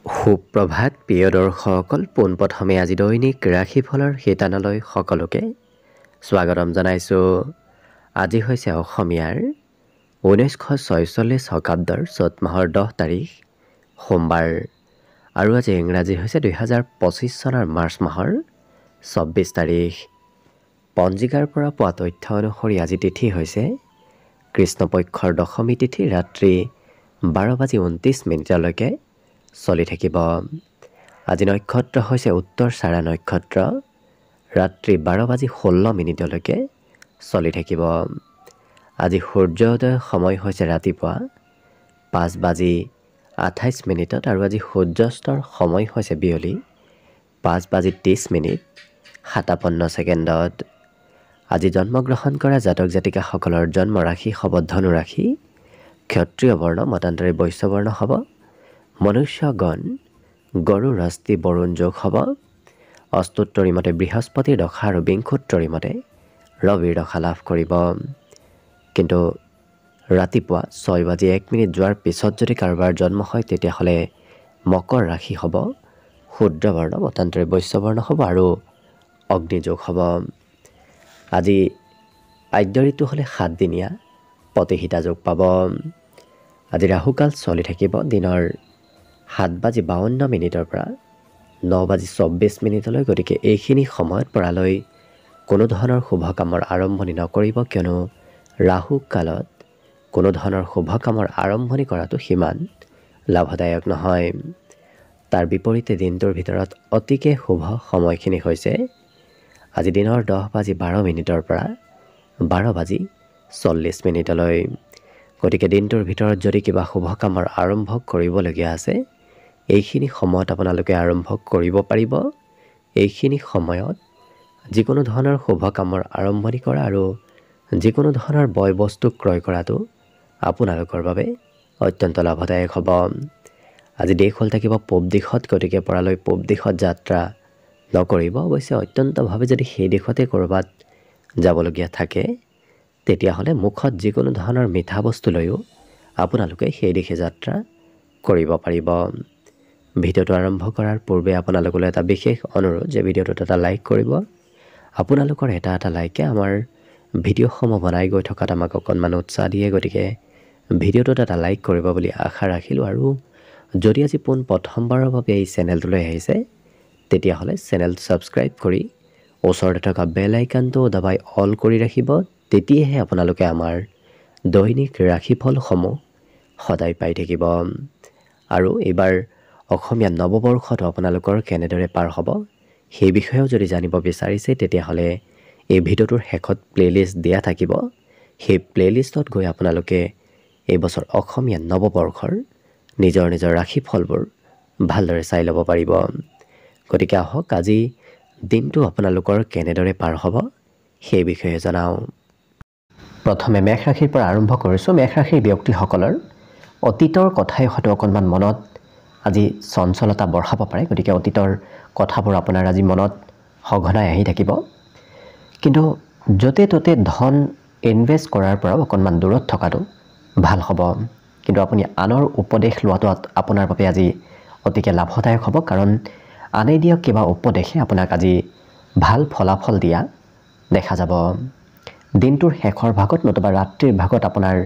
সুপ্ৰভাত প্ৰিয় দৰ্শকসকল, পোনপ্ৰথমে আজি দৈনিক ৰাশিফলৰ শিতানলৈ সকলোকে স্বাগতম জনাইছোঁ। আজি হৈছে অসমীয়াৰ 1946 শকাব্দৰ চ'ত মাহৰ 10 তাৰিখ সোমবাৰ আৰু আজি ইংৰাজী হৈছে 2025 চনৰ মাৰ্চ মাহৰ 24 তাৰিখ। পঞ্জিকাৰ পৰা পোৱা তথ্য অনুসৰি আজি তিথি হৈছে কৃষ্ণপক্ষৰ দশমী তিথি ৰাত্ৰি 12:29 চলি থাকিব। আজি নক্ষত্ৰ হৈছে উত্তৰ চাৰা নক্ষত্ৰ, ৰাত্ৰি 12:16 চলি থাকিব। আজি সূৰ্যোদয় সময় হৈছে ৰাতিপুৱা 5:28 আৰু আজি সূৰ্যাস্তৰ সময় হৈছে বিয়লি 5:30 57 আজি জন্মগ্ৰহণ কৰা জাতক জাতিকাসকলৰ জন্ম ৰাশি হ'ব ধনু ৰাশি, ক্ষত্ৰিয় বৰ্ণ মতান্তৰে বৈশ্য বৰ্ণ হ'ব, মনুষ্যগণ গৰু ৰাস্তি বৰুণ যোগ হ'ব, অস্তুত্তৰী মতে বৃহস্পতিৰ দশা আৰু বিংশোত্তৰী মতে ৰবিৰ দশা লাভ কৰিব। কিন্তু ৰাতিপুৱা 6:01 যোৱাৰ পিছত যদি কাৰোবাৰ জন্ম হয় তেতিয়াহ'লে মকৰ ৰাশি হ'ব, শূদ্ৰ বৰ্ণ মতান্তৰে বৈশ্য বৰ্ণ হ'ব আৰু অগ্নিযোগ হ'ব। আজি আদ্য ঋতু হ'লে 7 দিনীয়া প্ৰতিহিতা যোগ পাব। আজি ৰাহুকাল চলি থাকিব দিনৰ 7:52 পৰা 9:24 গতিকে এইখিনি সময়ত পৰালৈ কোনো ধৰণৰ শুভ কামৰ আৰম্ভণি নকৰিব, কিয়নো ৰাহু কালত কোনো ধৰণৰ শুভ কামৰ আৰম্ভণি কৰাটো সিমান লাভদায়ক নহয়। তাৰ বিপৰীতে দিনটোৰ ভিতৰত অতিকে শুভ সময়খিনি হৈছে আজি দিনৰ 10:12 পৰা 12:40 গতিকে দিনটোৰ ভিতৰত যদি কিবা শুভ কামৰ আৰম্ভ কৰিবলগীয়া আছে এইখিনি সময়ত আপোনালোকে আৰম্ভ কৰিব পাৰিব। এইখিনি সময়ত যিকোনো ধৰণৰ শুভ কামৰ আৰম্ভণি কৰা আৰু যিকোনো ধৰণৰ বয় বস্তু ক্ৰয় কৰাটো আপোনালোকৰ বাবে অত্যন্ত লাভদায়ক হ'ব। আজি দেশ হ'ল থাকিব পূব দিশত, গতিকে পৰালৈ পূব দিশত যাত্ৰা নকৰিব। অৱশ্যে অত্যন্তভাৱে যদি সেই দিশতে ক'ৰবাত যাবলগীয়া থাকে তেতিয়াহ'লে মুখত যিকোনো ধৰণৰ মিঠা বস্তু লৈও আপোনালোকে সেই দিশে যাত্ৰা কৰিব পাৰিব। ভিডিঅ'টো আৰম্ভ কৰাৰ পূৰ্বে আপোনালোকলৈ এটা বিশেষ অনুৰোধ যে ভিডিঅ'টোত এটা লাইক কৰিব। আপোনালোকৰ এটা লাইকে আমাৰ ভিডিঅ'সমূহ বনাই গৈ থকাত আমাক অকণমান উৎসাহ দিয়ে, গতিকে ভিডিঅ'টোত এটা লাইক কৰিব বুলি আশা ৰাখিলোঁ। আৰু যদি আজি প্ৰথমবাৰৰ বাবে এই চেনেলটোলৈ আহিছে তেতিয়াহ'লে চেনেলটো ছাবস্ক্ৰাইব কৰি ওচৰতে থকা বেল আইকনটো দবাই অল কৰি ৰাখিব। তেতিয়াহে আপোনালোকে আমাৰ দৈনিক ৰাশিফলসমূহ সদায় পাই থাকিব। আৰু এইবাৰ অসমীয়া নৱবৰ্ষটো আপোনালোকৰ কেনেদৰে পাৰ হ'ব সেই বিষয়েও যদি জানিব বিচাৰিছে তেতিয়াহ'লে এই ভিডিঅ'টোৰ শেষত প্লে'লিষ্ট দিয়া থাকিব। সেই প্লে'লিষ্টত গৈ আপোনালোকে এইবছৰ অসমীয়া নৱবৰ্ষৰ নিজৰ ৰাশিফলবোৰ ভালদৰে চাই ল'ব পাৰিব। গতিকে আহক আজি দিনটো আপোনালোকৰ কেনেদৰে পাৰ হ'ব সেই বিষয়ে জনাওঁ। প্ৰথমে মেষ ৰাশিৰ পৰা আৰম্ভ কৰিছোঁ। মেষ ৰাশিৰ ব্যক্তিসকলৰ অতীতৰ কথাই হয়তো অকণমান মনত আজি চঞ্চলতা বঢ়াব পাৰে, গতিকে অতীতৰ কথাবোৰ আপোনাৰ আজি মনত সঘনাই আহি থাকিব। কিন্তু য'তে ত'তে ধন ইনভেষ্ট কৰাৰ পৰাও অকণমান দূৰত থকাটো ভাল হ'ব। কিন্তু আপুনি আনৰ উপদেশ লোৱাটো আপোনাৰ বাবে আজি অতিকে লাভদায়ক হ'ব, কাৰণ আনে দিয়া কিবা উপদেশে আপোনাক আজি ভাল ফলাফল দিয়া দেখা যাব। দিনটোৰ শেষৰ ভাগত নতুবা ৰাত্ৰিৰ ভাগত আপোনাৰ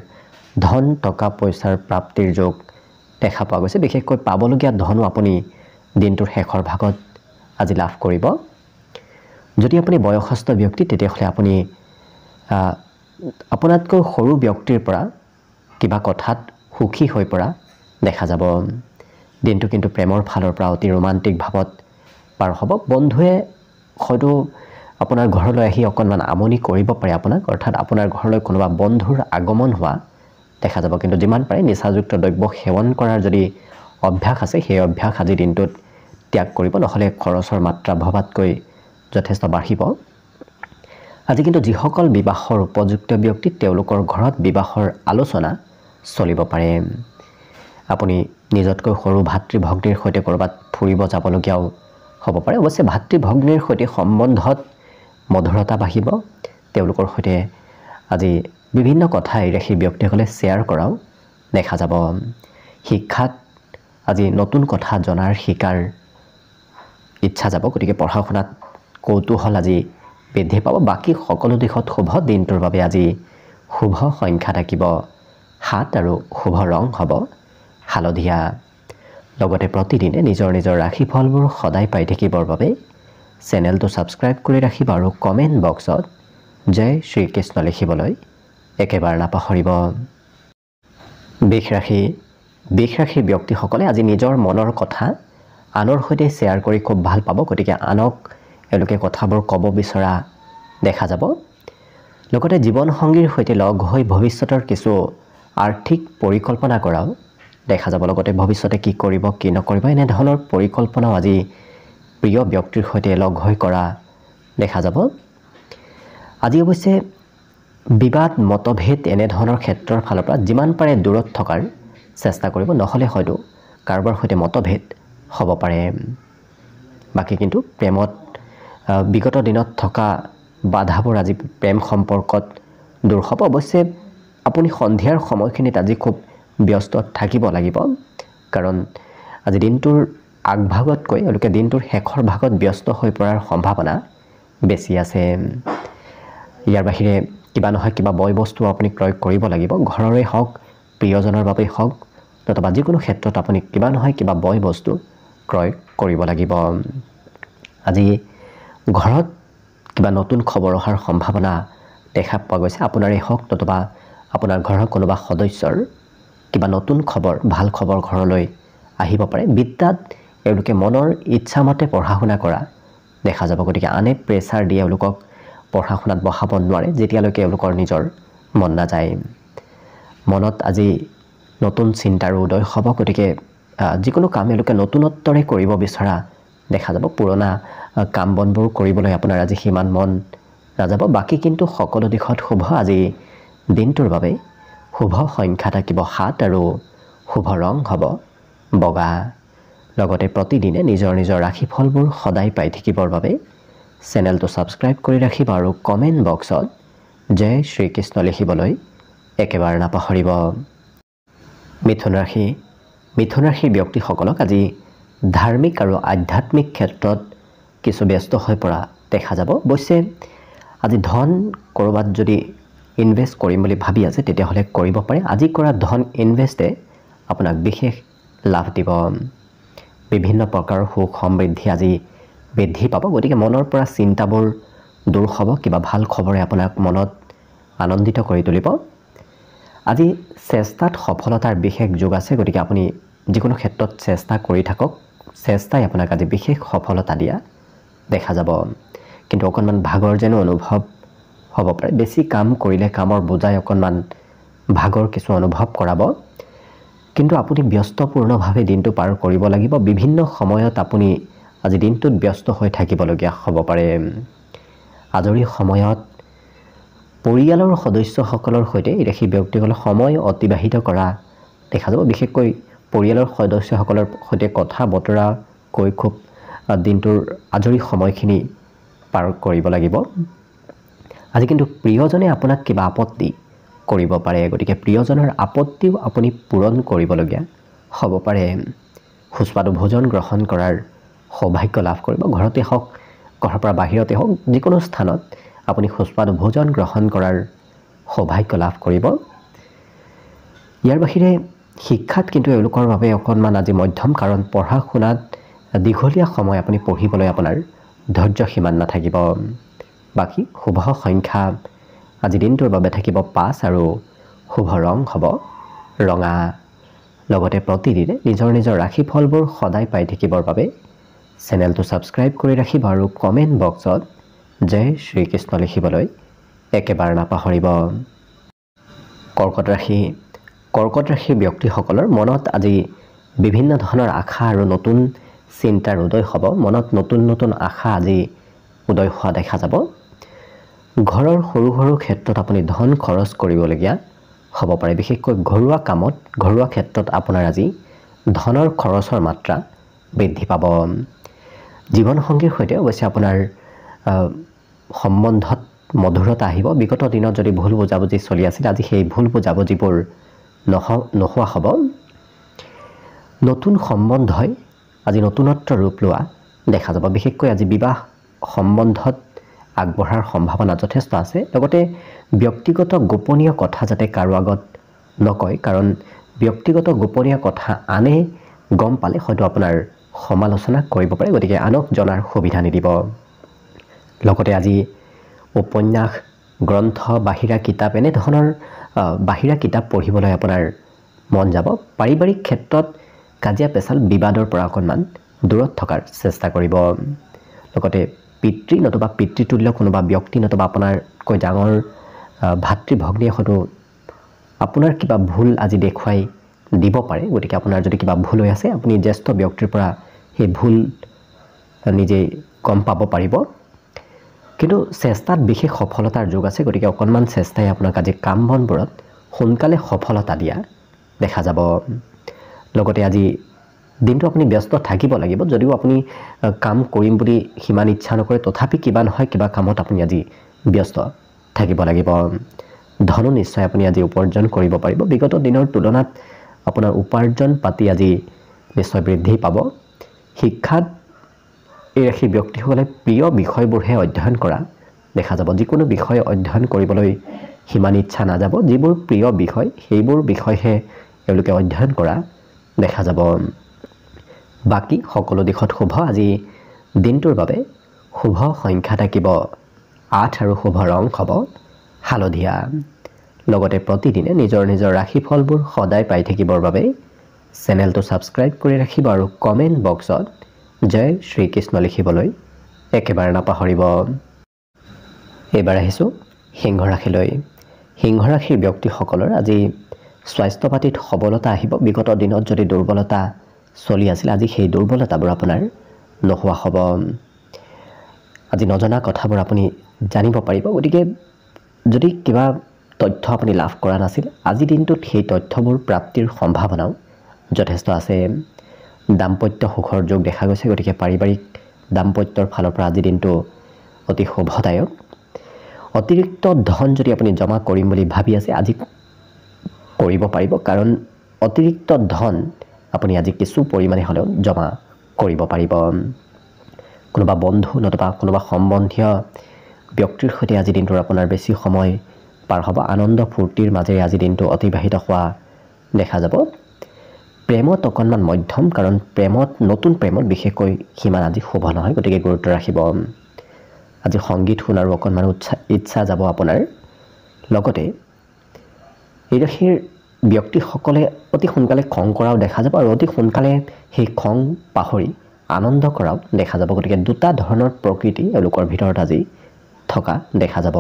ধন টকা পইচাৰ প্ৰাপ্তিৰ যোগ দেখা পোৱা গৈছে। বিশেষকৈ পাবলগীয়া ধনো আপুনি দিনটোৰ শেষৰ ভাগত আজি লাভ কৰিব। যদি আপুনি বয়সস্থ ব্যক্তি তেতিয়াহ'লে আপুনি আপোনাতকৈ সৰু ব্যক্তিৰ পৰা কিবা কথাত সুখী হৈ পৰা দেখা যাব। দিনটো কিন্তু প্ৰেমৰ ফালৰ পৰা অতি ৰোমান্টিক ভাৱত পাৰ হ'ব। বন্ধুৱে হয়তো আপোনাৰ ঘৰলৈ আহি অকণমান আমনি কৰিব পাৰে আপোনাক, অৰ্থাৎ আপোনাৰ ঘৰলৈ কোনোবা বন্ধুৰ আগমন হোৱা দেখা যাব। কিন্তু যিমান পাৰে নিচাযুক্ত দ্ৰব্য সেৱন কৰাৰ যদি অভ্যাস আছে সেই অভ্যাস আজিৰ দিনটোত ত্যাগ কৰিব, নহ'লে খৰচৰ মাত্ৰা ভবাতকৈ যথেষ্ট বাঢ়িব। আজি কিন্তু যিসকল বিবাহৰ উপযুক্ত ব্যক্তি তেওঁলোকৰ ঘৰত বিবাহৰ আলোচনা চলিব পাৰে। আপুনি নিজতকৈ সৰু ভাতৃ ভগ্নীৰ সৈতে ক'ৰবাত ফুৰিব যাবলগীয়াও হ'ব পাৰে। অৱশ্যে ভাতৃ ভগ্নীৰ সৈতে সম্বন্ধত মধুৰতা বাঢ়িব। তেওঁলোকৰ সৈতে আজি বিভিন্ন কথা এই ৰাশিৰ ব্যক্তিসকলে শ্বেয়াৰ কৰাও দেখা যাব। শিক্ষাত আজি নতুন কথা জনাৰ শিকাৰ ইচ্ছা যাব গতিকে পঢ়া শুনাত কৌতূহল আজি বৃদ্ধি পাব বাকি সকলো দিশত শুভ দিনটোৰ বাবে আজি শুভ সংখ্যা থাকিব 7 আৰু শুভ ৰং হ'ব হালধীয়া লগতে প্ৰতিদিনে নিজৰ নিজৰ ৰাশিফলবোৰ সদায় পাই থাকিবৰ বাবে চেনেলটো সাবস্ক্ৰাইব কৰি ৰাখিব আৰু কমেন্ট বক্সত জয় শ্ৰীকৃষ্ণ লিখিবলৈ একেবাৰে নাপাহৰিব বৃষ ৰাশিৰ ব্যক্তিসকলে আজি নিজৰ মনৰ কথা আনৰ সৈতে শ্বেয়াৰ কৰি খুব ভাল পাব গতিকে আনক এলোকে কথাবোৰ ক'ব বিচৰা দেখা যাব লগতে জীৱন সংগীৰ সৈতে লগ হৈ ভৱিষ্যতৰ কিছু আৰ্থিক পৰিকল্পনা কৰাও দেখা যাব লগতে ভৱিষ্যতে কি কৰিব কি নকৰিব এনে ধৰণৰ পৰিকল্পনাও আজি প্ৰিয় ব্যক্তিৰ সৈতে লগ হৈ কৰা দেখা যাব আজি অৱশ্যে বিবাদ মতভেদ এনে ধৰণৰ ক্ষেত্ৰৰ ফালৰ পৰা যিমান পাৰে দূৰত থকাৰ চেষ্টা কৰিব নহলে হয়তো কাৰোবাৰ সৈতে মতভেদ হ'ব পাৰে বাকি কিন্তু প্ৰেমত বিগত দিনত থকা বাধাবোৰ আজি প্ৰেম সম্পৰ্কত দূৰ হ'ব অৱশ্যে আপুনি সন্ধিয়াৰ সময়খিনিত আজি খুব ব্যস্ত থাকিব লাগিব কাৰণ আজি দিনটোৰ আগভাগতকৈ এলোকে দিনটোৰ শেষৰ ভাগত ব্যস্ত হৈ পৰাৰ সম্ভাৱনা বেছি আছে ইয়াৰ বাহিৰে কিবা নহয় কিবা বয় বস্তু আপুনি ক্ৰয় কৰিব লাগিব ঘৰৰে হওক প্ৰিয়জনৰ বাবে হওক তথা যিকোনো ক্ষেত্ৰত আপুনি কিবা নহয় কিবা বয় বস্তু ক্ৰয় কৰিব লাগিব আজি ঘৰত কিবা নতুন খবৰ অহাৰ সম্ভাৱনা দেখা পোৱা গৈছে আপোনাৰেই হওক তথা আপোনাৰ ঘৰৰ কোনোবা সদস্যৰ কিবা নতুন খবৰ ভাল খবৰ ঘৰলৈ আহিব পাৰে বিদ্যাত এওঁলোকে মনৰ ইচ্ছামতে পঢ়া শুনা কৰা দেখা যাব গতিকে আনে প্ৰেছাৰ দিয়ে এওঁলোকক পঢ়া শুনাত বহাব নোৱাৰে যেতিয়ালৈকে এওঁলোকৰ নিজৰ মন নাযায় মনত আজি নতুন চিন্তাৰ উদয় হ'ব গতিকে যিকোনো কাম এওঁলোকে নতুনত্বৰে কৰিব বিচৰা দেখা যাব পুৰণা কাম বনবোৰ কৰিবলৈ আপোনাৰ আজি সিমান মন নাযাব বাকি কিন্তু সকলো দিশত শুভ আজি দিনটোৰ বাবে শুভ সংখ্যা থাকিব 7 আৰু শুভ ৰং হ'ব বগা লগতে প্ৰতিদিনে নিজৰ নিজৰ ৰাশিফলবোৰ সদায় পাই থাকিবৰ বাবে চেনেলটো সাবস্ক্ৰাইব কৰি ৰাখিব আৰু কমেন্ট বক্সত জয় শ্ৰীকৃষ্ণ লিখিবলৈ একেবাৰে নাপাহৰিব মিথুন ৰাশিৰ ব্যক্তিসকলক আজি ধাৰ্মিক আৰু আধ্যাত্মিক ক্ষেত্ৰত কিছু ব্যস্ত হৈ পৰা দেখা যাব অৱশ্যে আজি ধন কৰবাত যদি ইনভেষ্ট কৰিম বুলি ভাবি আছে তেতিয়াহ'লে কৰিব পাৰে আজি কৰা ধন ইনভেষ্টে আপোনাক বিশেষ লাভ দিব বিভিন্ন প্ৰকাৰৰ সুখ সমৃদ্ধি আজি বৃদ্ধি পাব গতিকে মনৰ পৰা চিন্তাবোৰ দূৰ হ'ব কিবা ভাল খবৰে আপোনাক মনত আনন্দিত কৰি তুলিব আজি চেষ্টাত সফলতাৰ বিশেষ যোগ আছে গতিকে আপুনি যিকোনো ক্ষেত্ৰত চেষ্টা কৰি থাকক চেষ্টাই আপোনাক আজি বিশেষ সফলতা দিয়া দেখা যাব কিন্তু অকণমান ভাগৰ যেন অনুভৱ হ'ব পাৰে বেছি কাম কৰিলে কামৰ বোজাই অকণমান ভাগৰ কিছু অনুভৱ কৰাব কিন্তু আপুনি ব্যস্তপূৰ্ণভাৱে দিনটো পাৰ কৰিব লাগিব বিভিন্ন সময়ত আপুনি আজি দিনটোত ব্যস্ত হৈ থাকিবলগীয়া হ'ব পাৰে আজৰি সময়ত পৰিয়ালৰ সদস্যসকলৰ সৈতে ৰাশি ব্যক্তিসকলে সময় অতিবাহিত কৰা দেখা যাব বিশেষকৈ পৰিয়ালৰ সদস্যসকলৰ সৈতে কথা বতৰা কৈ খুব দিনটোৰ আজৰি সময়খিনি পাৰ কৰিব লাগিব আজি কিন্তু প্ৰিয়জনে আপোনাক কিবা আপত্তি কৰিব পাৰে গতিকে প্ৰিয়জনৰ আপত্তিও আপুনি পূৰণ কৰিবলগীয়া হ'ব পাৰে সুস্বাদু ভোজন গ্ৰহণ কৰাৰ সৌভাগ্য লাভ কৰিব ঘৰতে হওক ঘৰৰ পৰা বাহিৰতে হওক যিকোনো স্থানত আপুনি সুস্বাদু ভোজন গ্ৰহণ কৰাৰ সৌভাগ্য লাভ কৰিব ইয়াৰ বাহিৰে শিক্ষাত কিন্তু এওঁলোকৰ বাবে অকণমান আজি মধ্যম কাৰণ পঢ়া শুনাত দীঘলীয়া সময় আপুনি পঢ়িবলৈ আপোনাৰ ধৈৰ্য সীমা নাথাকিব বাকি শুভ সংখ্যা আজি দিনটোৰ বাবে থাকিব 5 আৰু শুভ ৰং হ'ব ৰঙা লগতে প্ৰতিদিনে নিজৰ নিজৰ ৰাশিফলবোৰ সদায় পাই থাকিবৰ বাবে চেনেলটো সাবস্ক্ৰাইব কৰি ৰাখিব আৰু কমেন্ট বক্সত জয় শ্ৰীকৃষ্ণ লিখিবলৈ একেবাৰে নাপাহৰিব কৰ্কট ৰাশিৰ ব্যক্তিসকলৰ মনত আজি বিভিন্ন ধৰণৰ আশা আৰু নতুন চিন্তাৰ উদয় হ'ব মনত নতুন আশা আজি উদয় হোৱা দেখা যাব ঘৰৰ সৰু সৰু ক্ষেত্ৰত আপুনি ধন খৰচ কৰিবলগীয়া হ'ব পাৰে বিশেষকৈ ঘৰুৱা কামত ঘৰুৱা ক্ষেত্ৰত আপোনাৰ আজি ধনৰ খৰচৰ মাত্ৰা বৃদ্ধি পাব জীৱন সংগীৰ সৈতে অৱশ্যে আপোনাৰ সম্বন্ধত মধুৰতা আহিব বিগত দিনত যদি ভুল বুজাবুজি চলি আছিল আজি সেই ভুল বুজাবুজিবোৰ নোহোৱা হ'ব নতুন সম্বন্ধই আজি নতুনত্ব ৰূপ লোৱা দেখা যাব। বিশেষকৈ আজি বিবাহ সম্বন্ধত আগবঢ়াৰ সম্ভাৱনা যথেষ্ট আছে। লগতে ব্যক্তিগত গোপনীয় কথা যাতে কাৰো আগত নকয়, কাৰণ ব্যক্তিগত গোপনীয় কথা আনে গম পালে হয়তো আপোনাৰ সমালোচনা কৰিব পাৰে, গতিকে আনক জনাৰ সুবিধা নিদিব। লগতে আজি উপন্যাস, গ্ৰন্থ, বাহিৰা কিতাপ এনেধৰণৰ বাহিৰা কিতাপ পঢ়িবলৈ আপোনাৰ মন যাব। পাৰিবাৰিক ক্ষেত্ৰত কাজিয়া পেচাল বিবাদৰ পৰা অকণমান দূৰত থকাৰ চেষ্টা কৰিব। লগতে পিতৃ নতুবা পিতৃতুল্য কোনোবা ব্যক্তি নতুবা আপোনাৰকৈ ডাঙৰ ভাতৃ ভগ্নীয়ে হয়তো আপোনাৰ কিবা ভুল আজি দেখুৱাই দিব পাৰে। গতিকে আপোনাৰ যদি কিবা ভুল হৈ আছে আপুনি জ্যেষ্ঠ ব্যক্তিৰ পৰা সেই ভুল নিজেই গম পাব পাৰিব। কিন্তু চেষ্টাত বিশেষ সফলতাৰ যোগ আছে, গতিকে অকণমান চেষ্টাই আপোনাক আজি কাম বনবোৰত সোনকালে সফলতা দিয়া দেখা যাব। লগতে আজি দিনটো আপুনি ব্যস্ত থাকিব লাগিব। যদিও আপুনি কাম কৰিম বুলি সিমান ইচ্ছা নকৰে, তথাপি কিবা নহয় কিবা কামত আপুনি আজি ব্যস্ত থাকিব লাগিব। ধনো নিশ্চয় আপুনি আজি উপাৰ্জন কৰিব পাৰিব। বিগত দিনৰ তুলনাত আপোনাৰ উপাৰ্জন পাতি আজি নিশ্চয় বৃদ্ধি পাব। শিক্ষাত এই ৰাশি ব্যক্তিসকলে প্ৰিয় বিষয়বোৰহে অধ্যয়ন কৰা দেখা যাব। যিকোনো বিষয় অধ্যয়ন কৰিবলৈ সিমান ইচ্ছা নাযাব। যিবোৰ প্ৰিয় বিষয় সেইবোৰ বিষয়হে তেওঁলোকে অধ্যয়ন কৰা দেখা যাব। বাকী সকলো দিশত শুভ। আজি দিনটোৰ বাবে শুভ সংখ্যা থাকিব 8 আৰু শুভ ৰং হ'ব হালধীয়া। লগতে প্ৰতিদিনে নিজৰ নিজৰ ৰাশিফলবোৰ সদায় পাই থাকিবৰ বাবে চেনেলটো ছাবস্ক্ৰাইব কৰি ৰাখিব আৰু কমেণ্ট বক্সত জয় শ্ৰীকৃষ্ণ লিখিবলৈ একেবাৰে নাপাহৰিব। এইবাৰ আহিছোঁ সিংহ ৰাশিলৈ। সিংহ ৰাশিৰ ব্যক্তিসকলৰ আজি স্বাস্থ্য পাতিত সবলতা আহিব। বিগত দিনত যদি দুৰ্বলতা চলি আছিল, আজি সেই দুৰ্বলতাবোৰ আপোনাৰ নোহোৱা হ'ব। আজি নজনা কথাবোৰ আপুনি জানিব পাৰিব। গতিকে যদি কিবা তথ্য আপুনি লাভ কৰা নাছিল, আজি দিনটোত সেই তথ্যবোৰ প্ৰাপ্তিৰ সম্ভাৱনাও যথেষ্ট আছে। দাম্পত্য সুখৰ যোগ দেখা গৈছে, গতিকে পাৰিবাৰিক দাম্পত্যৰ ফালৰ পৰা আজি দিনটো অতি শুভদায়ক। অতিৰিক্ত ধন যদি আপুনি জমা কৰিম বুলি ভাবি আছে, আজি কৰিব পাৰিব, কাৰণ অতিৰিক্ত ধন আপুনি আজি কিছু পৰিমাণে হ'লেও জমা কৰিব পাৰিব। কোনোবা বন্ধু নতুবা কোনোবা সম্বন্ধীয় ব্যক্তিৰ সৈতে আজি দিনটোৰ আপোনাৰ বেছি সময় পাৰ হ'ব। আনন্দ ফূৰ্তিৰ মাজেৰে আজি দিনটো অতিবাহিত হোৱা দেখা যাব। প্ৰেমত অকণমান মধ্যম, কাৰণ নতুন প্ৰেমত বিশেষকৈ সিমান আজি শুভ নহয়, গতিকে গুৰুত্ব ৰাখিব। আজি সংগীত শুনাৰো অকণমান ইচ্ছা যাব আপোনাৰ। লগতে এই ৰাশিৰ ব্যক্তিসকলে অতি সোনকালে খং কৰাও দেখা যাব আৰু অতি সোনকালে সেই খং পাহৰি আনন্দ কৰাও দেখা যাব। গতিকে দুটা ধৰণৰ প্ৰকৃতি এওঁলোকৰ ভিতৰত আজি থকা দেখা যাব।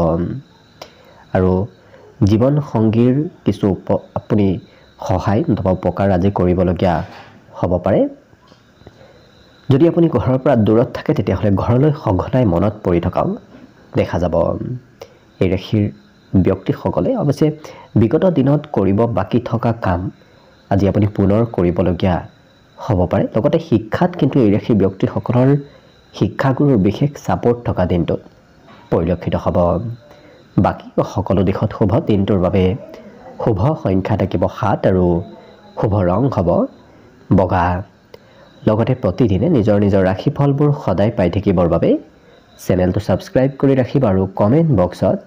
আৰু জীৱন সংগীৰ কিছু আপুনি সহায় নতুবা উপকাৰ আজি কৰিবলগীয়া হ'ব পাৰে। যদি আপুনি ঘৰৰ পৰা দূৰত থাকে তেতিয়াহ'লে ঘৰলৈ সঘনাই মনত পৰি থকাও দেখা যাব। এই ৰাশিৰ ব্যক্তিসকলে অৱশ্যে বিগত দিনত কৰিব বাকী থকা কাম আজি আপুনি পুনৰ কৰিবলগীয়া হ'ব পাৰে। লগতে শিক্ষাত কিন্তু এই ৰাশিৰ ব্যক্তিসকলৰ শিক্ষাগুৰুৰ বিশেষ ছাপোৰ্ট থকা দিনটোত পৰিলক্ষিত হ'ব। বাকী সকলো দিশত শুভ। দিনটোৰ বাবে শুভ সংখ্যা থাকিব 7 আৰু শুভ ৰং হ'ব বগা। লগতে প্ৰতিদিনে নিজৰ নিজৰ ৰাশিফলবোৰ সদায় পাই থাকিবৰ বাবে চেনেলটো ছাবস্ক্ৰাইব কৰি ৰাখিব আৰু কমেণ্ট বক্সত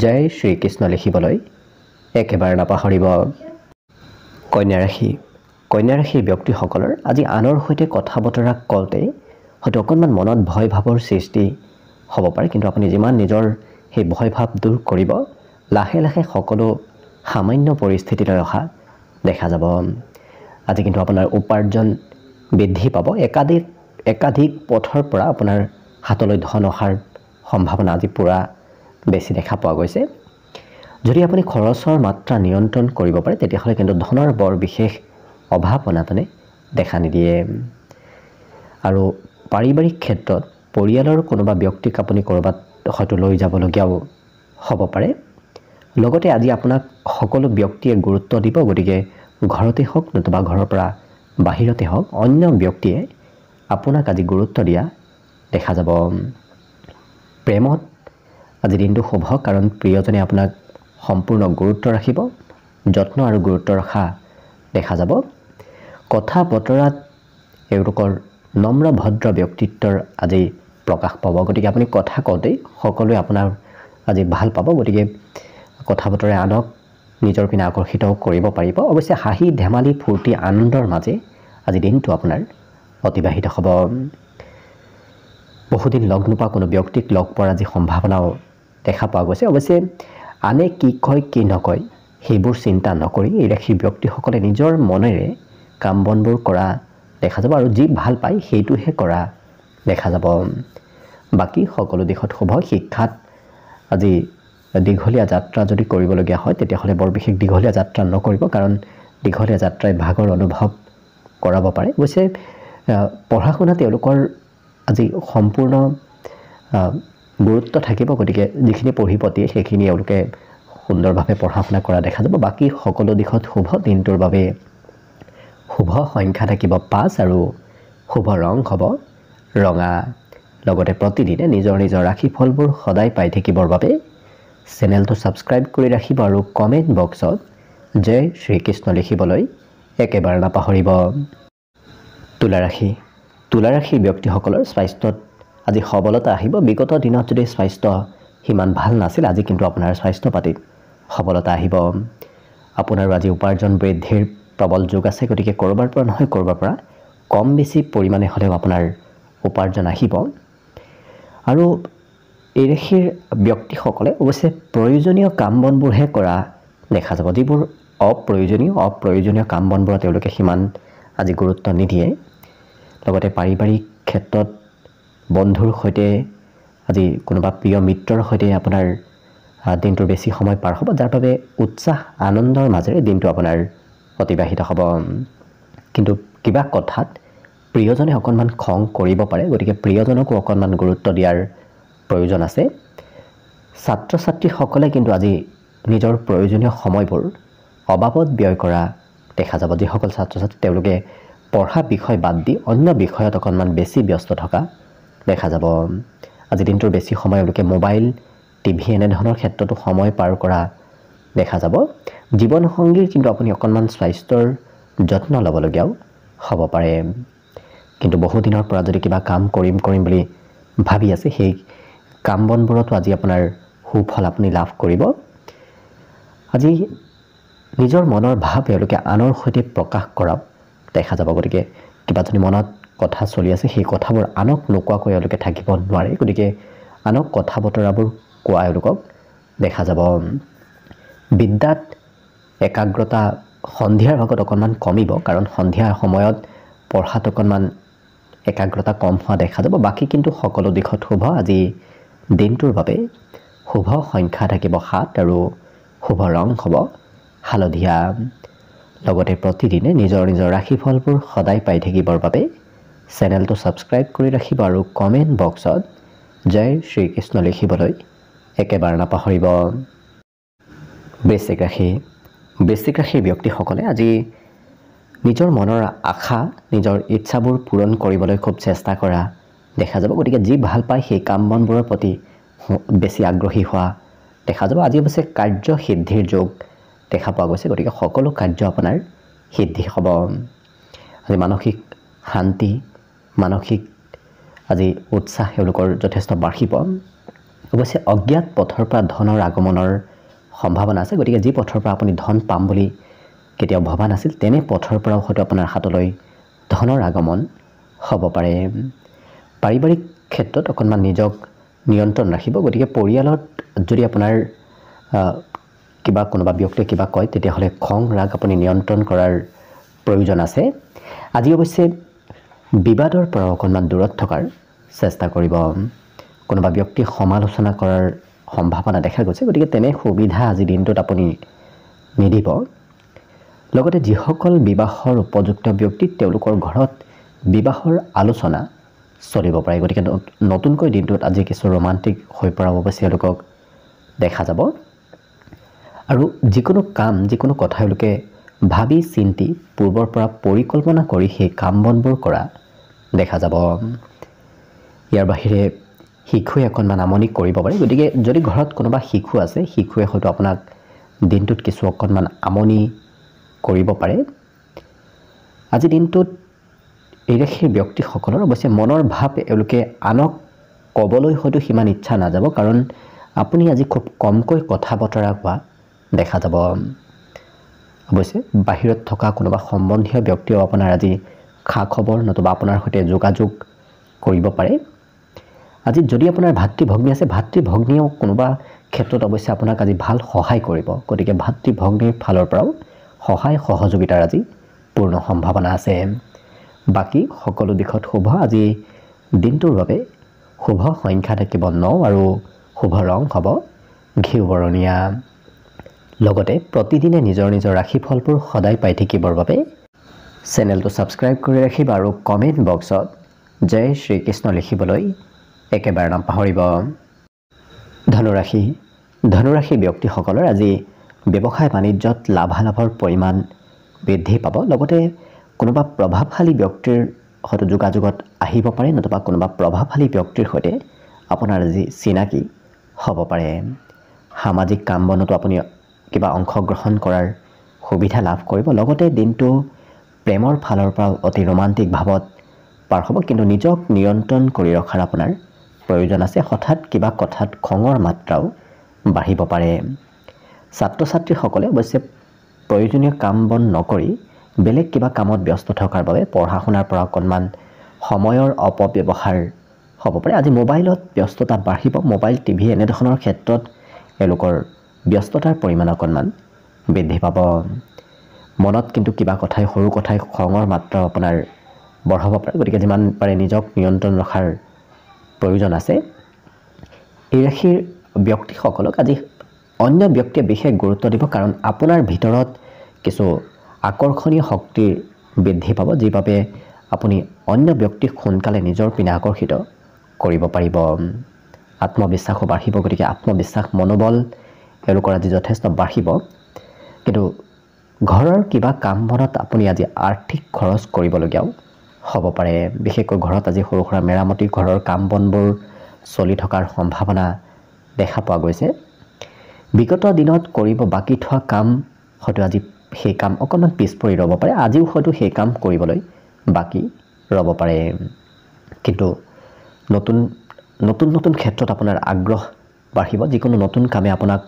জয় শ্ৰীকৃষ্ণ লিখিবলৈ একেবাৰে নাপাহৰিব। কন্যা ৰাশি। কন্যা ৰাশিৰ ব্যক্তিসকলৰ আজি আনৰ সৈতে কথা বতৰা কওঁতে হয়তো অকণমান মনত ভয় ভাৱৰ সৃষ্টি হ'ব পাৰে, কিন্তু আপুনি যিমান নিজৰ সেই ভয় ভাৱ দূৰ কৰিব, লাহে লাহে সকলো সামান্য পৰিস্থিতিলৈ অহা দেখা যাব। আজি কিন্তু আপোনাৰ উপাৰ্জন বৃদ্ধি পাব। একাধিক পথৰ পৰা আপোনাৰ হাতলৈ ধন অহাৰ সম্ভাৱনা আজি পূৰা বেছি দেখা পোৱা গৈছে। যদি আপুনি খৰচৰ মাত্ৰা নিয়ন্ত্ৰণ কৰিব পাৰে তেতিয়াহ'লে কিন্তু ধনৰ বৰ বিশেষ অভাৱ অনাটনে দেখা নিদিয়ে। আৰু পাৰিবাৰিক ক্ষেত্ৰত পৰিয়ালৰ কোনোবা ব্যক্তিক আপুনি ক'ৰবাত হয়তো লৈ যাবলগীয়াও হ'ব পাৰে। লগতে আজি আপোনাক সকলো ব্যক্তিয়ে গুৰুত্ব দিব, গতিকে ঘৰতে হওক নতুবা ঘৰৰ পৰা বাহিৰতে হওক অন্য ব্যক্তিয়ে আপোনাক আজি গুৰুত্ব দিয়া দেখা যাব। প্ৰেমত আজি দিনটো শুভ, কাৰণ প্ৰিয়জনে আপোনাক সম্পূৰ্ণ গুৰুত্ব ৰাখিব, যত্ন আৰু গুৰুত্ব ৰখা দেখা যাব। কথা বতৰাত এওঁলোকৰ নম্ৰ ভদ্ৰ ব্যক্তিত্বৰ আজি প্ৰকাশ পাব। গতিকে আপুনি কথা কওঁতেই সকলোৱে আপোনাৰ আজি ভাল পাব। গতিকে কথা বতৰাই আনক নিজৰ পিনে আকৰ্ষিত কৰিব পাৰিব। অৱশ্যে হাঁহি ধেমালি ফূৰ্তি আনন্দৰ মাজে আজি দিনটো আপোনাৰ অতিবাহিত হ'ব। বহুদিন লগ নোপোৱা কোনো ব্যক্তিক লগ পোৱাৰ আজি সম্ভাৱনাও দেখা পোৱা গৈছে। অৱশ্যে আনে কি কয় কি নকয় সেইবোৰ চিন্তা নকৰি এই ৰাশিৰ ব্যক্তিসকলে নিজৰ মনেৰে কাম বনবোৰ কৰা দেখা যাব আৰু যি ভাল পায় সেইটোহে কৰা দেখা যাব। বাকী সকলো দিশত শুভ। শিক্ষাত আজি দীঘলীয়া যাত্ৰা যদি কৰিবলগীয়া হয় তেতিয়াহ'লে বৰ বিশেষ দীঘলীয়া যাত্ৰা নকৰিব, কাৰণ দীঘলীয়া যাত্ৰাই ভাগৰ অনুভৱ কৰাব পাৰে। অৱশ্যে পঢ়া শুনা তেওঁলোকৰ আজি সম্পূৰ্ণ গুৰুত্ব থাকিব। গতিকে যিখিনি পঢ়িব দিয়ে সেইখিনি এওঁলোকে সুন্দৰভাৱে পঢ়া শুনা কৰা দেখা যাব। বাকী সকলো দিশত শুভ। দিনটোৰ বাবে শুভ সংখ্যা থাকিব 5 আৰু শুভ ৰং হ'ব ৰঙা। লগতে প্ৰতিদিনে নিজৰ নিজৰ ৰাশিফলবোৰ সদায় পাই থাকিবৰ বাবে চেনেলটো ছাবস্ক্ৰাইব কৰি ৰাখিব আৰু কমেণ্ট বক্সত জয় শ্ৰীকৃষ্ণ লিখিবলৈ একেবাৰে নাপাহৰিব। তুলা ৰাশিৰ ব্যক্তিসকলৰ স্বাস্থ্যত আজি সবলতা আহিব। বিগত দিনত যদি স্বাস্থ্য সিমান ভাল নাছিল, আজি কিন্তু আপোনাৰ স্বাস্থ্য পাতিত সবলতা আহিব। আপোনাৰো আজি উপাৰ্জন বৃদ্ধিৰ প্ৰবল যোগ আছে। গতিকে ক'ৰবাৰ পৰা নহয় ক'ৰবাৰ পৰা কম বেছি পৰিমাণে হ'লেও আপোনাৰ উপাৰ্জন আহিব। আৰু এই ৰাশিৰ ব্যক্তিসকলে অৱশ্যে প্ৰয়োজনীয় কাম বনবোৰহে কৰা দেখা যাব। যিবোৰ অপ্ৰয়োজনীয় কাম বনবোৰত তেওঁলোকে সিমান আজি গুৰুত্ব নিদিয়ে। লগতে পাৰিবাৰিক ক্ষেত্ৰত বন্ধুৰ সৈতে আজি কোনোবা প্ৰিয় মিত্ৰৰ সৈতে আপোনাৰ দিনটোৰ বেছি সময় পাৰ হ'ব, যাৰ বাবে উৎসাহ আনন্দৰ মাজেৰে দিনটো আপোনাৰ অতিবাহিত হ'ব। কিন্তু কিবা কথাত প্ৰিয়জনে অকণমান খং কৰিব পাৰে। গতিকে প্ৰিয়জনকো অকণমান গুৰুত্ব দিয়াৰ প্ৰয়োজন আছে। ছাত্ৰ ছাত্ৰীসকলে কিন্তু আজি নিজৰ প্ৰয়োজনীয় সময়বোৰ অবাবত ব্যয় কৰা দেখা যাব। যিসকল ছাত্ৰ ছাত্ৰী তেওঁলোকে পঢ়া বিষয় বাদ দি অন্য বিষয়ত অকণমান বেছি ব্যস্ত থকা দেখা যাব। আজি দিনটোৰ বেছি সময় তেওঁলোকে মোবাইল টিভি এনেধৰণৰ ক্ষেত্ৰতো সময় পাৰ কৰা দেখা যাব। জীৱনসংগীৰ কিন্তু আপুনি অকণমান স্বাস্থ্যৰ যত্ন ল'বলগীয়াও হ'ব পাৰে। কিন্তু বহুদিনৰ পৰা যদি কিবা কাম কৰিম বুলি ভাবি আছে, সেই কাম বনবোৰতো আজি আপোনাৰ সুফল আপুনি লাভ কৰিব। আজি নিজৰ মনৰ ভাৱ এওঁলোকে আনৰ সৈতে প্ৰকাশ কৰা দেখা যাব। গতিকে কিবা যদি মনত কথা চলি আছে সেই কথাবোৰ আনক নোকোৱাকৈ এওঁলোকে থাকিব নোৱাৰে। গতিকে আনক কথা বতৰাবোৰ কোৱা এওঁলোকক দেখা যাব। বিদ্যাত একাগ্ৰতা সন্ধিয়াৰ ভাগত অকণমান কমিব, কাৰণ সন্ধিয়াৰ সময়ত পঢ়াত অকণমান একাগ্ৰতা কম হোৱা দেখা যাব। বাকী কিন্তু সকলো দিশত শুভ। আজি দিনটোৰ বাবে শুভ সংখ্যা থাকিব 7 আৰু শুভ ৰং হ'ব হালধীয়া। লগতে প্ৰতিদিনে নিজৰ নিজৰ ৰাশিফলবোৰ সদায় পাই থাকিবৰ বাবে চেনেলটো ছাবস্ক্ৰাইব কৰি ৰাখিব আৰু কমেণ্ট বক্সত জয় শ্ৰীকৃষ্ণ লিখিবলৈ একেবাৰে নাপাহৰিব। বৃশ্চিক ৰাশিৰ ব্যক্তিসকলে আজি নিজৰ মনৰ আশা নিজৰ ইচ্ছাবোৰ পূৰণ কৰিবলৈ খুব চেষ্টা কৰা দেখা যাব। গতিকে যি ভাল পায় সেই কাম বনবোৰৰ প্ৰতি বেছি আগ্ৰহী হোৱা দেখা যাব। আজি অৱশ্যে কাৰ্য সিদ্ধিৰ যোগ দেখা পোৱা গৈছে। গতিকে সকলো কাৰ্য আপোনাৰ সিদ্ধি হ'ব। আজি মানসিক শান্তি মানসিক আজি উৎসাহ এওঁলোকৰ যথেষ্ট বাঢ়িব। অৱশ্যে অজ্ঞাত পথৰ পৰা ধনৰ আগমনৰ সম্ভাৱনা আছে। গতিকে যি পথৰ পৰা আপুনি ধন পাম বুলি কেতিয়াও ভবা নাছিল, তেনে পথৰ পৰাও হয়তো আপোনাৰ হাতলৈ ধনৰ আগমন হ'ব পাৰে। পাৰিবাৰিক ক্ষেত্ৰত অকণমান নিজক নিয়ন্ত্ৰণ ৰাখিব। গতিকে পৰিয়ালত যদি আপোনাৰ কিবা কোনোবা ব্যক্তিয়ে কিবা কয় তেতিয়াহ'লে খং ৰাগ আপুনি নিয়ন্ত্ৰণ কৰাৰ প্ৰয়োজন আছে। আজি অৱশ্যে বিবাদৰ পৰা অকণমান দূৰত থকাৰ চেষ্টা কৰিব। কোনোবা ব্যক্তিক সমালোচনা কৰাৰ সম্ভাৱনা দেখা গৈছে। গতিকে তেনে সুবিধা আজি দিনটোত আপুনি নিদিব। লগতে যিসকল বিবাহৰ উপযুক্ত ব্যক্তি তেওঁলোকৰ ঘৰত বিবাহৰ আলোচনা চলিব পাৰে। গতিকে নতুনকৈ দিনটোত আজি কিছু ৰোমান্টিক হৈ পৰা অৱশ্যে তেওঁলোকক দেখা যাব। আৰু যিকোনো কাম যিকোনো কথা এওঁলোকে ভাবি চিন্তি পূৰ্বৰ পৰা পৰিকল্পনা কৰি সেই কাম বনবোৰ কৰা দেখা যাব। ইয়াৰ বাহিৰে শিশুৱে অকণমান আমনি কৰিব পাৰে। গতিকে যদি ঘৰত কোনোবা শিশু আছে, শিশুৱে হয়তো আপোনাক দিনটোত কিছু অকণমান আমনি কৰিব পাৰে। আজি দিনটোত এই ৰাশিৰ ব্যক্তিসকলৰ অৱশ্যে মনৰ ভাৱ এওঁলোকে আনক ক'বলৈ হয়তো সিমান ইচ্ছা নাযাব, কাৰণ আপুনি আজি খুব কমকৈ কথা বতৰা কোৱা দেখা যাব। অৱশ্যে বাহিৰত থকা কোনোবা সম্বন্ধীয় ব্যক্তিও আপোনাৰ আজি খা খবৰ নতুবা আপোনাৰ সৈতে যোগাযোগ কৰিব পাৰে। আজি যদি আপোনাৰ ভাতৃ ভগ্নী আছে, ভাতৃ ভগ্নীয়েও কোনোবা ক্ষেত্ৰত অৱশ্যে আপোনাক আজি ভাল সহায় কৰিব। গতিকে ভাতৃ ভগ্নীৰ ফালৰ পৰাও সহায় সহযোগিতাৰ আজি পূৰ্ণ সম্ভাৱনা আছে। বাকী সকলো দিশত শুভ। আজি দিনটোৰ বাবে শুভ সংখ্যা থাকিব 9 আৰু শুভ ৰং হ'ব ঘিউ বৰণীয়া। লগতে প্ৰতিদিনে নিজৰ নিজৰ ৰাশিফলবোৰ সদায় পাই থাকিবৰ বাবে চেনেলটো ছাবস্ক্ৰাইব কৰি ৰাখিব আৰু কমেণ্ট বক্সত জয় শ্ৰীকৃষ্ণ লিখিবলৈ একেবাৰে নাপাহৰিব। ধনুৰাশি ব্যক্তিসকলৰ আজি ব্যৱসায় বাণিজ্যত লাভালাভৰ পৰিমাণ বৃদ্ধি পাব। লগতে কোনোবা প্ৰভাৱশালী ব্যক্তিৰ হয়তো যোগাযোগত আহিব পাৰে, নতুবা কোনোবা প্ৰভাৱশালী ব্যক্তিৰ সৈতে আপোনাৰ আজি চিনাকি হ'ব পাৰে। সামাজিক কাম বনতো আপুনি কিবা অংশগ্ৰহণ কৰাৰ সুবিধা লাভ কৰিব। লগতে দিনটো প্ৰেমৰ ফালৰ পৰা অতি ৰোমান্টিক ভাৱত পাৰ হ'ব, কিন্তু নিজক নিয়ন্ত্ৰণ কৰি ৰখাৰ আপোনাৰ প্ৰয়োজন আছে। হঠাৎ কিবা কথাত খঙৰ মাত্ৰাও বাঢ়িব পাৰে। ছাত্ৰ ছাত্ৰীসকলে অৱশ্যে প্ৰয়োজনীয় কাম বন নকৰি বেলেগ কিবা কামত ব্যস্ত থকাৰ বাবে পঢ়া শুনাৰ পৰা অকণমান সময়ৰ অপব্যৱহাৰ হ'ব পাৰে। আজি মোবাইলত ব্যস্ততা বাঢ়িব। মোবাইল টিভি এনেধৰণৰ ক্ষেত্ৰত এওঁলোকৰ ব্যস্ততাৰ পৰিমাণ অকণমান বৃদ্ধি পাব। মনত কিন্তু কিবা কথাই সৰু কথাই খঙৰ মাত্ৰা আপোনাৰ বঢ়াব পাৰে। গতিকে যিমান পাৰে নিজক নিয়ন্ত্ৰণ ৰখাৰ প্ৰয়োজন আছে। এই ৰাশিৰ ব্যক্তিসকলক আজি অন্য ব্যক্তিয়ে বিশেষ গুৰুত্ব দিব, কাৰণ আপোনাৰ ভিতৰত কিছু আকৰ্ষণীয় শক্তি বৃদ্ধি পাব, যি বাবে আপুনি অন্য ব্যক্তিক সোনকালে নিজৰ পিনে আকৰ্ষিত কৰিব পাৰিব। আত্মবিশ্বাসো বাঢ়িব। গতিকে আত্মবিশ্বাস মনোবল এওঁলোকৰ আজি যথেষ্ট বাঢ়িব। কিন্তু ঘৰৰ কিবা কাম বনত আপুনি আজি আৰ্থিক খৰচ কৰিবলগীয়াও হ'ব পাৰে। বিশেষকৈ ঘৰত আজি সৰু সুৰা মেৰামতি ঘৰৰ কাম বনবোৰ চলি থকাৰ সম্ভাৱনা দেখা পোৱা গৈছে। বিগত দিনত কৰিব বাকী থোৱা কাম হয়তো আজি সেই কাম অকণমান পিছ পৰি ৰ'ব পাৰে। আজিও হয়তো সেই কাম কৰিবলৈ বাকী ৰ'ব পাৰে। কিন্তু নতুন ক্ষেত্ৰত আপোনাৰ আগ্ৰহ বাঢ়িব। যিকোনো নতুন কামে আপোনাক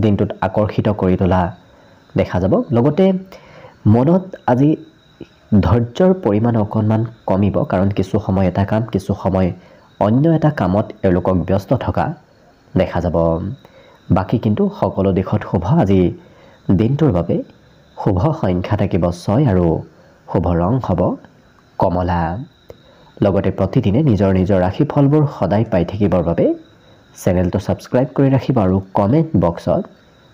দিনটোত আকৰ্ষিত কৰি তোলা দেখা যাব। লগতে মনত আজি ধৈৰ্যৰ পৰিমাণ অকণমান কমিব, কাৰণ কিছু সময় এটা কাম, কিছু সময় অন্য এটা কামত এওঁলোকক ব্যস্ত থকা দেখা যাব। বাকী কিন্তু সকলো দিশত শুভ। আজি দিনটোৰ বাবে শুভ সংখ্যা থাকিব 6 আৰু শুভ ৰং হ'ব কমলা। লগতে প্ৰতিদিনে নিজৰ নিজৰ ৰাশিফলবোৰ সদায় পাই থাকিবৰ বাবে চেনেলটো ছাবস্ক্ৰাইব কৰি ৰাখিব আৰু কমেণ্ট বক্সত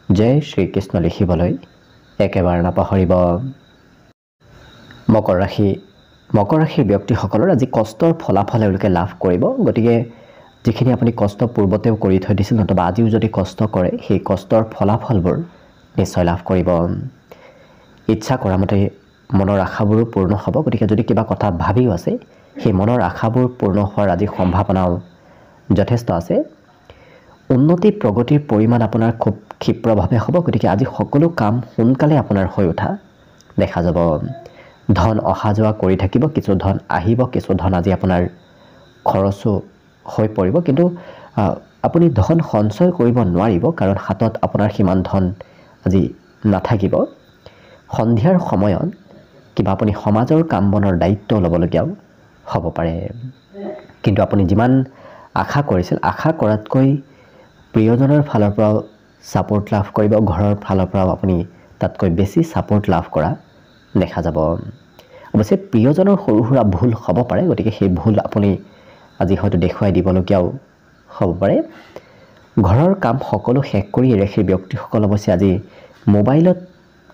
জয় শ্ৰীকৃষ্ণ লিখিবলৈ একেবাৰে নাপাহৰিব। মকৰ ৰাশিৰ ব্যক্তিসকলৰ আজি কষ্টৰ ফলাফল এওঁলোকে লাভ কৰিব। গতিকে যিখিনি আপুনি কষ্ট পূৰ্বতেও কৰি থৈ দিছিল, নতুবা আজিও যদি কষ্ট কৰে, সেই কষ্টৰ ফলাফলবোৰ নিশ্চয় লাভ কৰিব। ইচ্ছা কৰা মতে মনৰ আশাবোৰো পূৰ্ণ হ'ব। গতিকে যদি কিবা কথা ভাবিও আছে, সেই মনৰ আশাবোৰ পূৰ্ণ হোৱাৰ আজি সম্ভাৱনাও যথেষ্ট আছে। উন্নতি প্ৰগতিৰ পৰিমাণ আপোনাৰ খুব ক্ষিপ্ৰভাৱে হ'ব। গতিকে আজি সকলো কাম সোনকালে আপোনাৰ হৈ উঠা দেখা যাব। ধন অহা যোৱা কৰি থাকিব। কিছু ধন আহিব, কিছু ধন আজি আপোনাৰ খৰচো হৈ পৰিব। কিন্তু আপুনি ধন সঞ্চয় কৰিব নোৱাৰিব, কাৰণ হাতত আপোনাৰ সিমান ধন আজি নাথাকিব। সন্ধিয়াৰ সময়ত কিবা আপুনি সমাজৰ কাম বনৰ দায়িত্ব ল'বলগীয়াও হ'ব পাৰে। কিন্তু আপুনি যিমান আশা কৰিছিল, আশা কৰাতকৈ প্ৰিয়জনৰ ফালৰ পৰাও ছাপোৰ্ট লাভ কৰিব। ঘৰৰ ফালৰ পৰাও আপুনি তাতকৈ বেছি ছাপোৰ্ট লাভ কৰা দেখা যাব। অৱশ্যে প্ৰিয়জনৰ সৰু সুৰা ভুল হ'ব পাৰে। গতিকে সেই ভুল আপুনি আজি হয়তো দেখুৱাই দিবলগীয়াও হ'ব পাৰে। ঘৰৰ কাম সকলো শেষ কৰি ৰাশিৰ ব্যক্তিসকল অৱশ্যে আজি মোবাইলত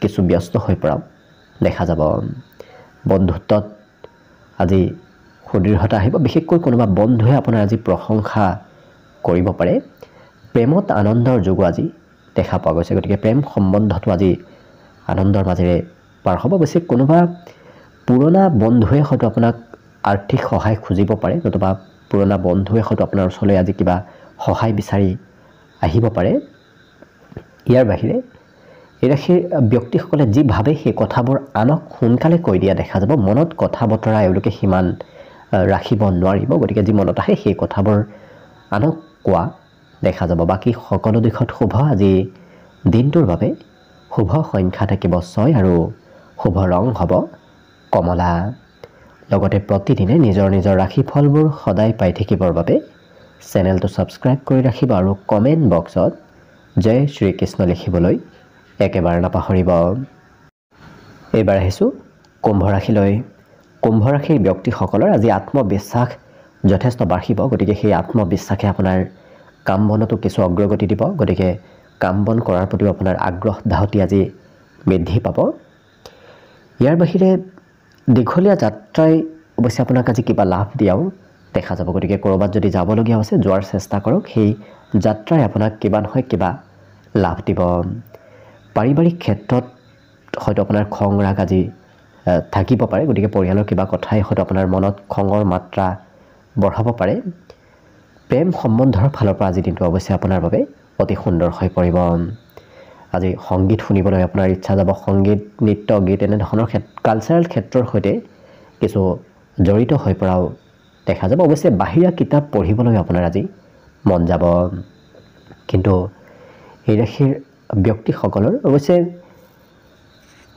কিছু ব্যস্ত হৈ পৰাও দেখা যাব। বন্ধুত্বত আজি সুদৃঢ়তা আহিব। বিশেষকৈ কোনোবা বন্ধুৱে আপোনাৰ আজি প্ৰশংসা কৰিব পাৰে। প্ৰেমত আনন্দৰ যোগো আজি দেখা পোৱা গৈছে। গতিকে প্ৰেম সম্বন্ধটো আজি আনন্দৰ মাজেৰে পাৰ হ'ব। অৱশ্যে কোনোবা পুৰণা বন্ধুৱে হয়তো আপোনাক আৰ্থিক সহায় খুজিব পাৰে, নতুবা পুৰণা বন্ধুৱে হয়তো আপোনাৰ ওচৰলৈ আজি কিবা সহায় বিচাৰি আহিব পাৰে। ইয়াৰ বাহিৰে এই ৰাশিৰ ব্যক্তিসকলে যি ভাবে সেই কথাবোৰ আনক সোনকালে কৈ দিয়া দেখা যাব মনত কথা বতৰা এওঁলোকে সিমান ৰাখিব নোৱাৰিব গতিকে যি মনত আহে সেই কথাবোৰ আনক কোৱা দেখা যাব বাকী সকলো দিশত শুভ আজি দিনটোৰ বাবে শুভ সংখ্যা থাকিব 6 আৰু শুভ ৰং হ'ব কমলা লগতে প্ৰতিদিনে নিজৰ নিজৰ ৰাশিফলবোৰ সদায় পাই থাকিবৰ বাবে চেনেলটো ছাবস্ক্ৰাইব কৰি ৰাখিব আৰু কমেণ্ট বক্সত জয় শ্ৰীকৃষ্ণ লিখিবলৈ একেবাৰে নাপাহৰিব এইবাৰ আহিছোঁ কুম্ভ ৰাশিলৈ কুম্ভ ৰাশিৰ ব্যক্তিসকলৰ আজি আত্মবিশ্বাস যথেষ্ট বাঢ়িব গতিকে সেই আত্মবিশ্বাসে আপোনাৰ কাম বনতো কিছু অগ্ৰগতি দিব গতিকে কাম বন কৰাৰ প্ৰতি আপোনাৰ আগ্ৰহ ধাউতি আজি বৃদ্ধি পাব ইয়াৰ বাহিৰে দীঘলীয়া যাত্ৰাই অৱশ্যে আপোনাক আজি কিবা লাভ দিয়াও দেখা যাব গতিকে ক'ৰবাত যদি যাবলগীয়া আছে যোৱাৰ চেষ্টা কৰক সেই যাত্ৰাই আপোনাক কিবা নহয় কিবা লাভ দিব পাৰিবাৰিক ক্ষেত্ৰত হয়তো আপোনাৰ খং ৰাগ আজি থাকিব পাৰে গতিকে পৰিয়ালৰ কিবা কথাই হয়তো আপোনাৰ মনত খঙৰ মাত্ৰা বঢ়াব পাৰে প্ৰেম সম্বন্ধৰ ফালৰ পৰা আজি দিনটো অৱশ্যে আপোনাৰ বাবে অতি সুন্দৰ হৈ পৰিব আজি সংগীত শুনিবলৈ আপোনাৰ ইচ্ছা যাব সংগীত নৃত্য গীত এনেধৰণৰ কালচাৰেল ক্ষেত্ৰৰ সৈতে কিছু জড়িত হৈ পৰাও দেখা যাব অৱশ্যে বাহিৰা কিতাপ পঢ়িবলৈ আপোনাৰ আজি মন যাব কিন্তু এই ৰাশিৰ ব্যক্তিসকলৰ অৱশ্যে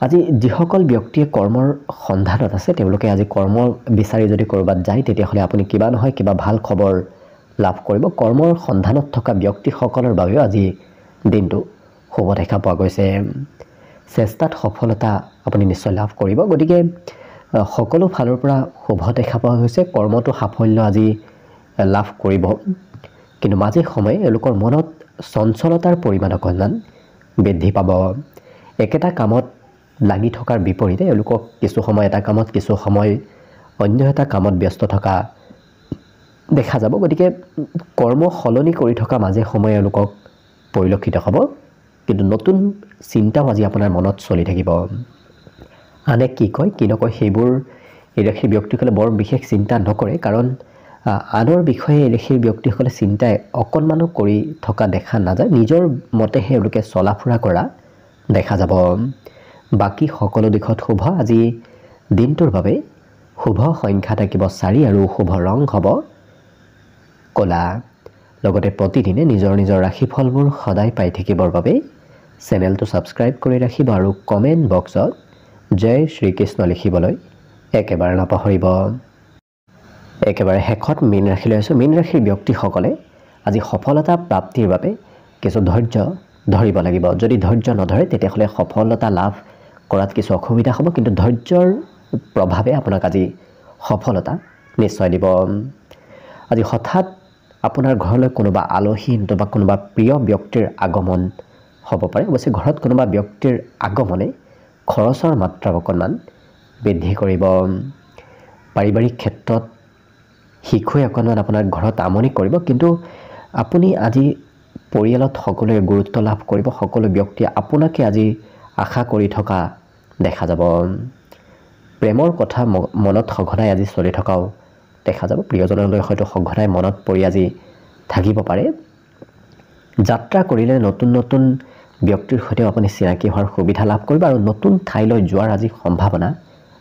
আজি যিসকল ব্যক্তিয়ে কৰ্মৰ সন্ধানত আছে তেওঁলোকে আজি কৰ্ম বিচাৰি যদি ক'ৰবাত যায় তেতিয়াহ'লে আপুনি কিবা নহয় কিবা ভাল খবৰ লাভ কৰিব কৰ্মৰ সন্ধানত থকা ব্যক্তিসকলৰ বাবেও আজি দিনটো শুভ দেখা পোৱা গৈছে চেষ্টাত সফলতা আপুনি নিশ্চয় লাভ কৰিব গতিকে সকলো ফালৰ পৰা শুভ দেখা পোৱা গৈছে কৰ্মটো সাফল্য আজি লাভ কৰিব কিন্তু মাজে সময়ে এওঁলোকৰ মনত চঞ্চলতাৰ পৰিমাণ অকণমান বৃদ্ধি পাব একেটা কামত লাগি থকাৰ বিপৰীতে এওঁলোকক কিছু সময় এটা কামত কিছু সময় অন্য এটা কামত ব্যস্ত থকা দেখা যাব গতিকে কৰ্ম সলনি কৰি থকা মাজে সময়ে এওঁলোকক পৰিলক্ষিত হ'ব কিন্তু নতুন চিন্তাও আজি আপোনাৰ মনত চলি থাকিব আনে কি কয় কি নকয় সেইবোৰ এই ৰাশিৰ ব্যক্তিসকলে বৰ বিশেষ চিন্তা নকৰে কাৰণ আনৰ বিষয়ে এই ৰাশিৰ ব্যক্তিসকলে চিন্তাই অকণমানো কৰি থকা দেখা নাযায় নিজৰ মতেহে এওঁলোকে চলা ফুৰা কৰা দেখা যাব বাকী সকলো দিশত শুভ আজি দিনটোৰ বাবে শুভ সংখ্যা থাকিব 4 আৰু শুভ ৰং হ'ব কলা লগতে প্ৰতিদিনে নিজৰ নিজৰ ৰাশিফলবোৰ সদায় পাই থাকিবৰ বাবে চেনেলটো ছাবস্ক্ৰাইব কৰি ৰাখিব আৰু কমেণ্ট বক্সত জয় শ্ৰীকৃষ্ণ লিখিবলৈ একেবাৰে নাপাহৰিব একেবাৰে শেষত মীন ৰাশিলৈ আছোঁ মীন ৰাশিৰ ব্যক্তিসকলে আজি সফলতা প্ৰাপ্তিৰ বাবে কিছু ধৈৰ্য ধৰিব লাগিব যদি ধৈৰ্য নধৰে তেতিয়াহ'লে সফলতা লাভ কৰাত কিছু অসুবিধা হ'ব কিন্তু ধৈৰ্যৰ প্ৰভাৱে আপোনাক আজি সফলতা নিশ্চয় দিব আজি হঠাৎ আপোনাৰ ঘৰলৈ কোনোবা আলহী নতুবা কোনোবা প্ৰিয় ব্যক্তিৰ আগমন হ'ব পাৰে অৱশ্যে ঘৰত কোনোবা ব্যক্তিৰ আগমনে খৰচৰ মাত্ৰা অকণমান বৃদ্ধি কৰিব পাৰিবাৰিক ক্ষেত্ৰত শিশুৱে অকণমান আপোনাৰ ঘৰত আমনি কৰিব কিন্তু আপুনি আজি পৰিয়ালত সকলোৱে গুৰুত্ব লাভ কৰিব সকলো ব্যক্তিয়ে আপোনাকে আজি আশা কৰি থকা দেখা যাব প্ৰেমৰ কথা মনত সঘনাই আজি চলি থকাও দেখা যাব প্ৰিয়জনলৈ হয়তো সঘনাই মনত পৰি আজি থাকিব পাৰে যাত্ৰা কৰিলে নতুন নতুন ব্যক্তিৰ সৈতেও আপুনি চিনাকি হোৱাৰ সুবিধা লাভ কৰিব আৰু নতুন ঠাইলৈ যোৱাৰ আজি সম্ভাৱনা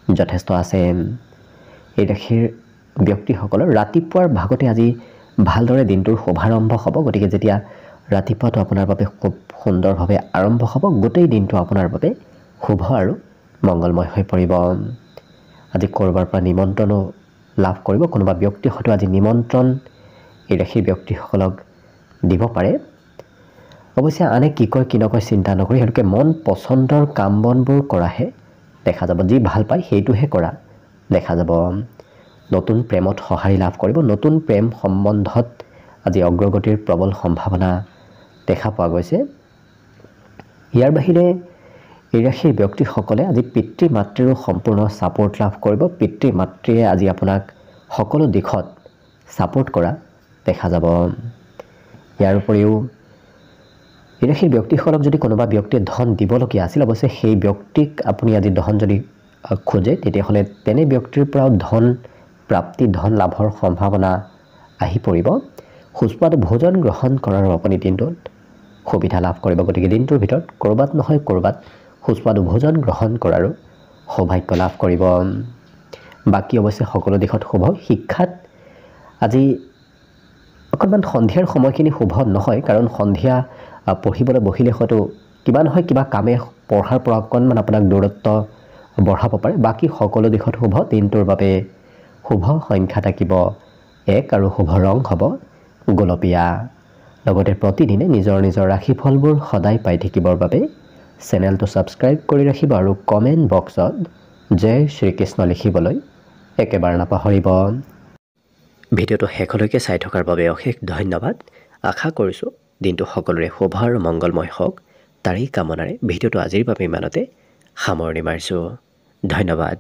যথেষ্ট আছে এই ৰাশিৰ ব্যক্তিসকলৰ ৰাতিপুৱাৰ ভাগতে আজি ভালদৰে দিনটোৰ শুভাৰম্ভ হ'ব গতিকে যেতিয়া ৰাতিপুৱাটো আপোনাৰ বাবে খুব সুন্দৰভাৱে আৰম্ভ হ'ব গোটেই দিনটো আপোনাৰ বাবে শুভ আৰু মংগলময় হৈ পৰিব আজি ক'ৰবাৰ পৰা নিমন্ত্ৰণো লাভ কৰিব কোনোবা ব্যক্তি হয়তো আজি নিমন্ত্ৰণ এই ৰাশিৰ ব্যক্তিসকলক দিব পাৰে অৱশ্যে আনে কি কয় কি নকয় চিন্তা নকৰি তেওঁলোকে মন পচন্দৰ কাম বনবোৰ কৰাহে দেখা যাব যি ভাল পায় সেইটোহে কৰা দেখা যাব নতুন প্ৰেমত সঁহাৰি লাভ কৰিব নতুন প্ৰেম সম্বন্ধত আজি অগ্ৰগতিৰ প্ৰবল সম্ভাৱনা দেখা পোৱা গৈছে ইয়াৰ বাহিৰে এই ৰাশিৰ ব্যক্তিসকলে আজি পিতৃ মাতৃৰো সম্পূৰ্ণ ছাপোৰ্ট লাভ কৰিব পিতৃ মাতৃয়ে আজি আপোনাক সকলো দিশত ছাপোৰ্ট কৰা দেখা যাব ইয়াৰ উপৰিও এই ৰাশিৰ ব্যক্তিসকলক যদি কোনোবা ব্যক্তিয়ে ধন দিবলগীয়া আছিল অৱশ্যে সেই ব্যক্তিক আপুনি আজি ধন যদি খোজে তেতিয়াহ'লে তেনে ব্যক্তিৰ পৰাও ধন প্ৰাপ্তি ধন লাভৰ সম্ভাৱনা আহি পৰিব সুস্বাদু ভোজন গ্ৰহণ কৰাৰো আপুনি দিনটোত সুবিধা লাভ কৰিব। গতিকে দিনটোৰ ভিতৰত ক'ৰবাত নহয় ক'ৰবাত সুস্বাদু ভোজন গ্ৰহণ কৰাৰো সৌভাগ্য লাভ কৰিব। বাকী অৱশ্যে সকলো দিশত শুভ। শিক্ষাত আজি অকণমান সন্ধিয়াৰ সময়খিনি শুভ নহয়, কাৰণ সন্ধিয়া পঢ়িবলৈ বহিলে হয়তো কিবা নহয় কিবা কামে পঢ়াৰ পৰা অকণমান আপোনাক দূৰত্ব বঢ়াব পাৰে। বাকী সকলো দিশত শুভ। দিনটোৰ বাবে শুভ সংখ্যা থাকিব 1 আৰু শুভ ৰং হ'ব গোলপীয়া। লগতে প্ৰতিদিনে নিজৰ নিজৰ ৰাশিফলবোৰ সদায় পাই থাকিবৰ বাবে চেনেলটো ছাবস্ক্ৰাইব কৰি ৰাখিব আৰু কমেণ্ট বক্সত জয় শ্ৰীকৃষ্ণ লিখিবলৈ একেবাৰে নাপাহৰিব। ভিডিঅ'টো শেষলৈকে চাই থকাৰ বাবে অশেষ ধন্যবাদ। আশা কৰিছোঁ দিনটো সকলোৰে শুভ আৰু মংগলময় হওক, তাৰেই কামনাৰে ভিডিঅ'টো আজিৰ বাবে ইমানতে সামৰণি মাৰিছোঁ। ধন্যবাদ।